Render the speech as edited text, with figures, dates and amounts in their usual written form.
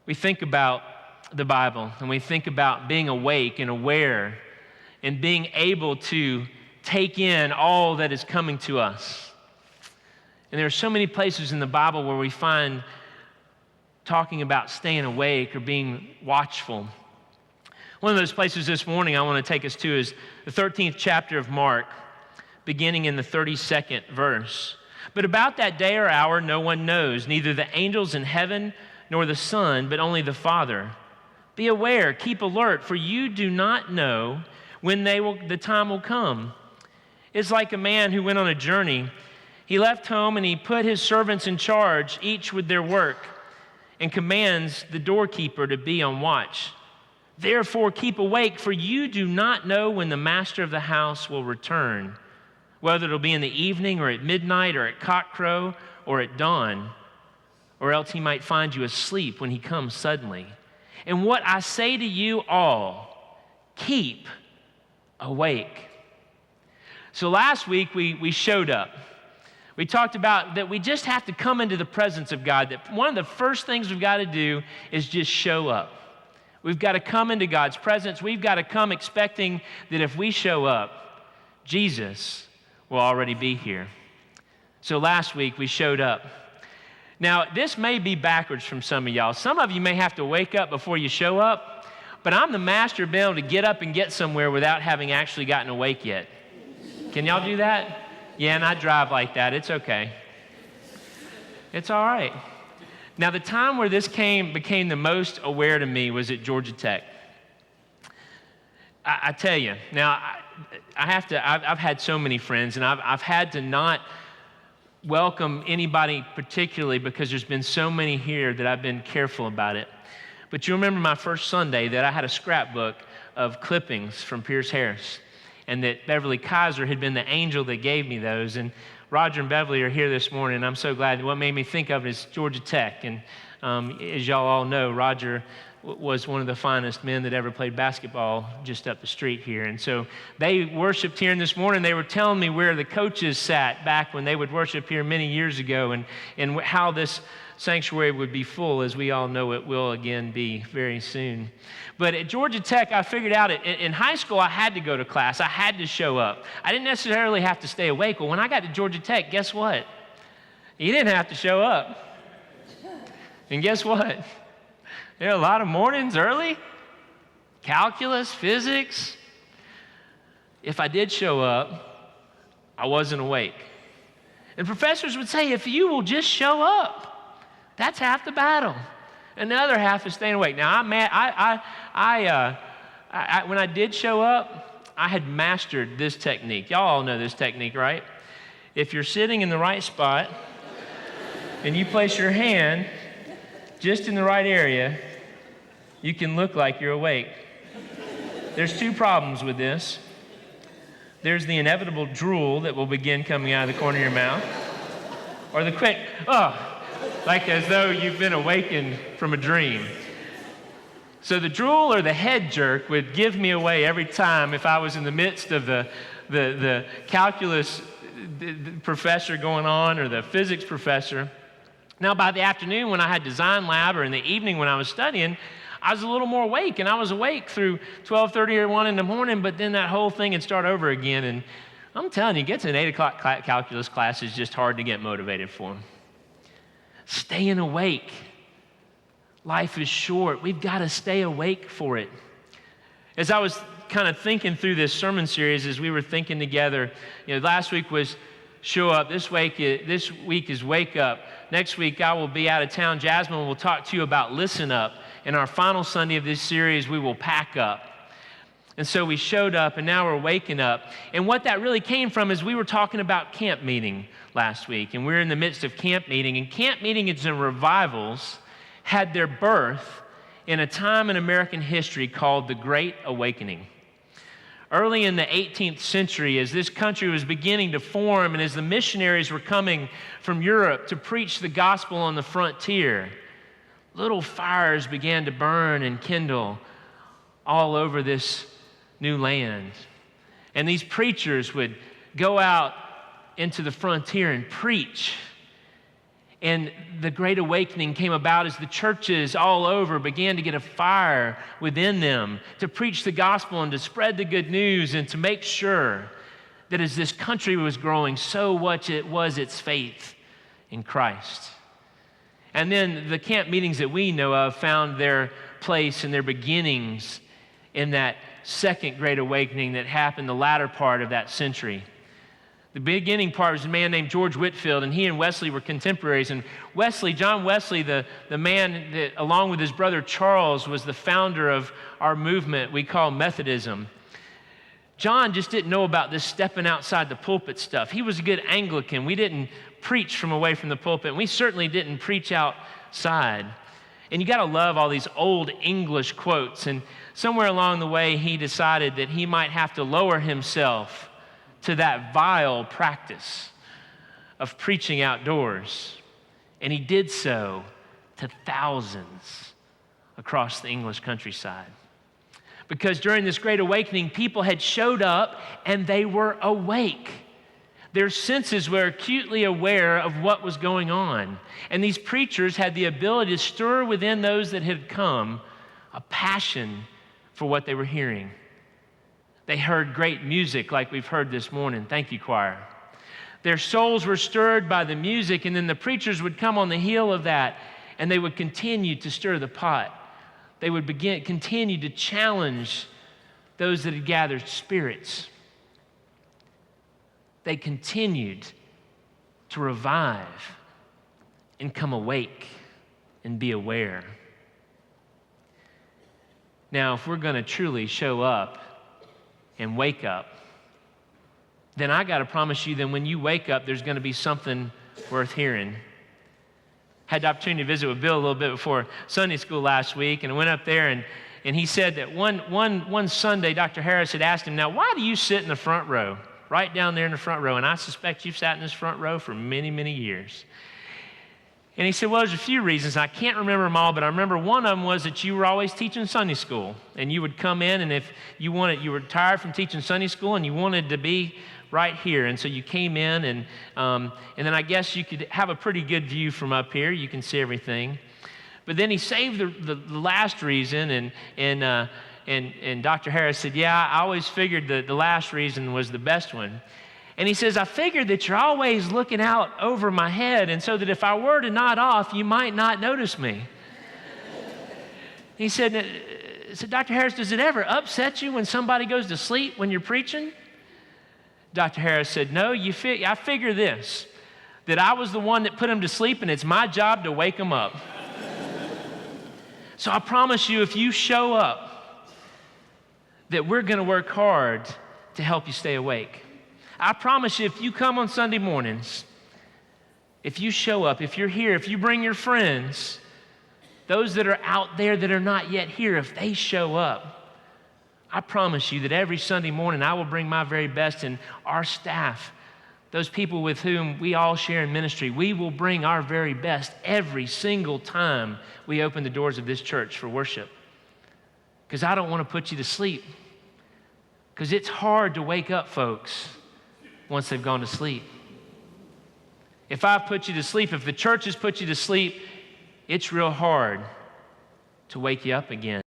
we think about the Bible and we think about being awake and aware and being able to take in all that is coming to us. And there are so many places in the Bible where we find talking about staying awake or being watchful. One of those places this morning I want to take us to is the 13th chapter of Mark, beginning in the 32nd verse. But about that day or hour no one knows, neither the angels in heaven nor the Son, but only the Father. Be aware, keep alert, for you do not know when the time will come. It's like a man who went on a journey. He left home and he put his servants in charge, each with their work, and commands the doorkeeper to be on watch. Therefore keep awake, for you do not know when the master of the house will return, whether it'll be in the evening or at midnight or at cockcrow or at dawn, or else he might find you asleep when he comes suddenly. And what I say to you all, keep awake. So last week we showed up. We talked about that we just have to come into the presence of God, that one of the first things we've got to do is just show up. We've got to come into God's presence. We've got to come expecting that if we show up, Jesus will already be here. So last week we showed up. Now, this may be backwards from some of y'all. Some of you may have to wake up before you show up, but I'm the master of being able to get up and get somewhere without having actually gotten awake yet. Can y'all do that? Yeah, and I drive like that. It's okay. It's all right. Now, the time where this became the most aware to me was at Georgia Tech. I tell you, now, I've had so many friends, and I've had to not welcome anybody particularly because there's been so many here that I've been careful about it. But you remember my first Sunday that I had a scrapbook of clippings from Pierce Harris, and that Beverly Kaiser had been the angel that gave me those. And Roger and Beverly are here this morning, and I'm so glad. What made me think of it is Georgia Tech. And as y'all all know, Roger was one of the finest men that ever played basketball just up the street here. And so they worshiped here, and this morning they were telling me where the coaches sat back when they would worship here many years ago, and how this sanctuary would be full, as we all know it will again be very soon. But at Georgia Tech, I figured out in high school I had to go to class. I had to show up. I didn't necessarily have to stay awake. Well, when I got to Georgia Tech, guess what? You didn't have to show up. And guess what? There are a lot of mornings early, calculus, physics. If I did show up, I wasn't awake. And professors would say, if you will just show up, that's half the battle. And the other half is staying awake. Now, when I did show up, I had mastered this technique. Y'all all know this technique, right? If you're sitting in the right spot and you place your hand just in the right area, you can look like you're awake. There's two problems with this. There's the inevitable drool that will begin coming out of the corner of your mouth, or the quick, like as though you've been awakened from a dream. So the drool or the head jerk would give me away every time if I was in the midst of the calculus professor going on or the physics professor. Now, by the afternoon when I had design lab, or in the evening when I was studying, I was a little more awake, and I was awake through 12:30 or 1 in the morning, but then that whole thing would start over again. And I'm telling you, get to an 8 o'clock calculus class is just hard to get motivated for. Staying awake. Life is short. We've got to stay awake for it. As I was kind of thinking through this sermon series, as we were thinking together, last week was show up. This week is wake up. Next week I will be out of town. Jasmine will talk to you about listen up. And our final Sunday of this series, we will pack up. And so we showed up, and now we're waking up. And what that really came from is we were talking about camp meeting last week, and we're in the midst of camp meeting. And camp meetings and revivals had their birth in a time in American history called the Great Awakening. Early in the 18th century, as this country was beginning to form and as the missionaries were coming from Europe to preach the gospel on the frontier, little fires began to burn and kindle all over this new land. And these preachers would go out into the frontier and preach. And the Great Awakening came about as the churches all over began to get a fire within them to preach the gospel and to spread the good news and to make sure that as this country was growing, so much it was its faith in Christ. And then the camp meetings that we know of found their place and their beginnings in that second Great Awakening that happened the latter part of that century. The beginning part was a man named George Whitefield, and he and Wesley were contemporaries. And John Wesley, the man that, along with his brother Charles, was the founder of our movement we call Methodism. John just didn't know about this stepping outside the pulpit stuff. He was a good Anglican. We didn't preach from away from the pulpit, and we certainly didn't preach outside. And you got to love all these old English quotes. And somewhere along the way, he decided that he might have to lower himself to that vile practice of preaching outdoors. And he did so to thousands across the English countryside. Because during this Great Awakening, people had showed up and they were awake. Their senses were acutely aware of what was going on. And these preachers had the ability to stir within those that had come a passion for what they were hearing. They heard great music like we've heard this morning. Thank you, choir. Their souls were stirred by the music, and then the preachers would come on the heel of that, and they would continue to stir the pot. They would continue to challenge those that had gathered spirits. They continued to revive and come awake and be aware. Now, if we're going to truly show up and wake up, then I got to promise you that when you wake up, there's going to be something worth hearing. Had the opportunity to visit with Bill a little bit before Sunday school last week, and I went up there, and he said that one Sunday, Dr. Harris had asked him, now, why do you sit in the front row, right down there in the front row? And I suspect you've sat in this front row for many, many years. And he said, well, there's a few reasons. I can't remember them all, but I remember one of them was that you were always teaching Sunday school. And you would come in, and if you were tired from teaching Sunday school and you wanted to be right here. And so you came in, and then I guess you could have a pretty good view from up here. You can see everything. But then he saved the last reason, and Dr. Harris said, yeah, I always figured that the last reason was the best one. And he says, I figured that you're always looking out over my head, and so that if I were to nod off, you might not notice me. He said, Dr. Harris, does it ever upset you when somebody goes to sleep when you're preaching? Dr. Harris said, no, I figure this, that I was the one that put him to sleep, and it's my job to wake him up. So I promise you, if you show up, that we're going to work hard to help you stay awake. I promise you, if you come on Sunday mornings, if you show up, if you're here, if you bring your friends, those that are out there that are not yet here, if they show up, I promise you that every Sunday morning I will bring my very best, and our staff, those people with whom we all share in ministry, we will bring our very best every single time we open the doors of this church for worship. Because I don't want to put you to sleep. Because it's hard to wake up folks once they've gone to sleep. If I've put you to sleep, if the church has put you to sleep, it's real hard to wake you up again.